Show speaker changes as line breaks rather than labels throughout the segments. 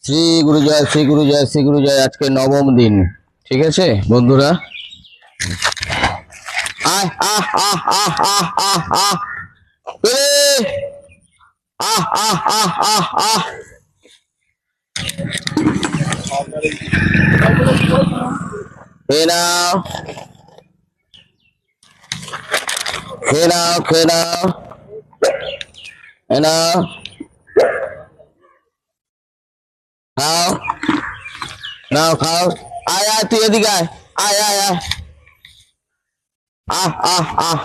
শ্রী গুরু জয়, শ্রী গুরু জয়, শ্রী গুরু জয়। আজকে নবম দিন, ঠিক আছে বন্ধুরা। আহ আহ আহ আহ আহ আহ আহ আহ আহ আহ আহ আহ খেয়ে নাও, খেয়ে নাও, খেয়ে নাও, খেয়ে নাও, খাও, নাও খাও। আয় আয়, তুই এদিকে আয়, আয় আয় আয়। আহ আহ আহ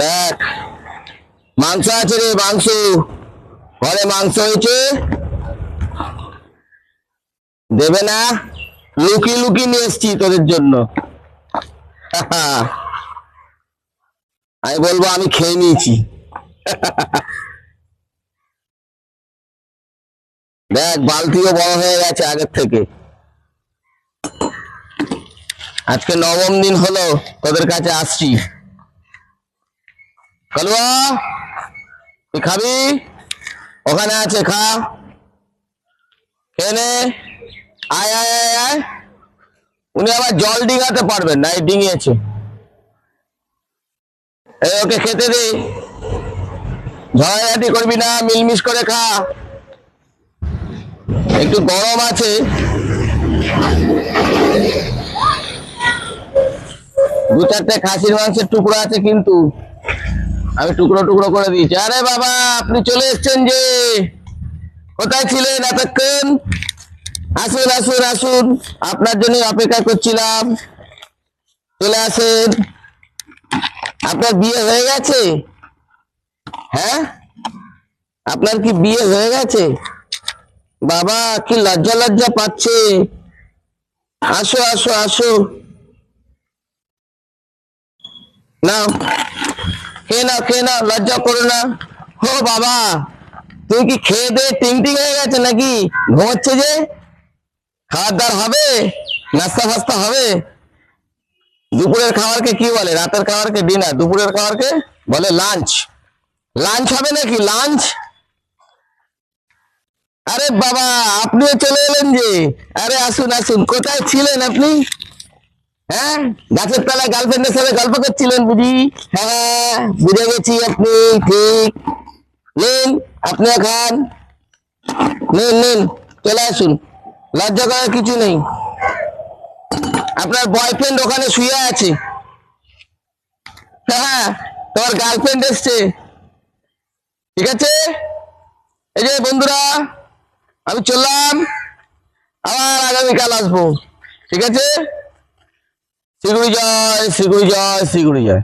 দেখ, মাংস আছে রে, মাংস ঘরে, মাংস হয়েছে। দেবে না? লুকি লুকি নিয়ে এসছি তোদের জন্য। আমি বলবো আমি খেয়ে নিয়েছি। দেখ, বালতিও বড় হয়ে গেছে আগের থেকে। আজকে নবম দিন হলো তোদের কাছে আসছি। কালুয়া, তুই খাবি? ওখানে আছে, খা, খেয়ে নে। আয় আয় আয় আয়। উনি আবার জল ডিঙাতে পারবেন না, এই ডিঙিয়েছে। এই ওকে খেতে দে, ঝড়াঝাটি করবি না, মিলমিশ করে খা। একটু গরম আছে, দু চারটে খাসির মাংসের টুকরো আছে, কিন্তু আমি টুকরো টুকরো করে দিয়েছি। আরে বাবা, আপনি চলে এসছেন যে, কোথায় ছিলেন এতক্ষণ? আসুন আসুন আসুন, আপনার জন্য অপেক্ষা করছিলাম, চলে আসেন। আপনার বিয়ে হয়ে গেছে? হ্যাঁ, আপনার কি বিয়ে হয়ে গেছে? বাবা, কি লজ্জা লজ্জা পাচ্ছে। আসো আসো আসো, নাও, খেয়ে নাও, খেয়ে নাও, লজ্জা করো না। ও বাবা, তুই কি খেয়ে দে টিং টিং হয়ে গেছে নাকি? ঘুমোচ্ছে যে, খাবার দাবার হবে, নাস্তা ফাস্তা হবে? দুপুরের খাবারকে কি বলে? রাতের খাবারকে ডিনার, দুপুরের খাবারকে বলে লাঞ্চ। লাঞ্চ হবে নাকি? লাঞ্চ? আরে বাবা, আপনিও চলে এলেন যে। আরে আসুন আসুন, কোথায় ছিলেন আপনি? হ্যাঁ, গাছের তলায় গার্লফ্রেন্ডের সাথে গল্প করছিলেন বুঝি? হ্যাঁ, বুঝে গেছি, আপনি ঠিক। নিন, আপনিও খান, নিন নিন, চলে আসুন, লজ্জা করার কিছু নেই। আপনার বয়ফ্রেন্ড ওখানে শুয়ে আছে। হ্যাঁ, তোমার গার্লফ্রেন্ড এসছে, ঠিক আছে। এই যে বন্ধুরা, আমি চললাম, আবার আগামীকাল আসবো, ঠিক আছে। শ্রী গুরু জয়, শ্রী গুরু জয়, শ্রী গুরু জয়।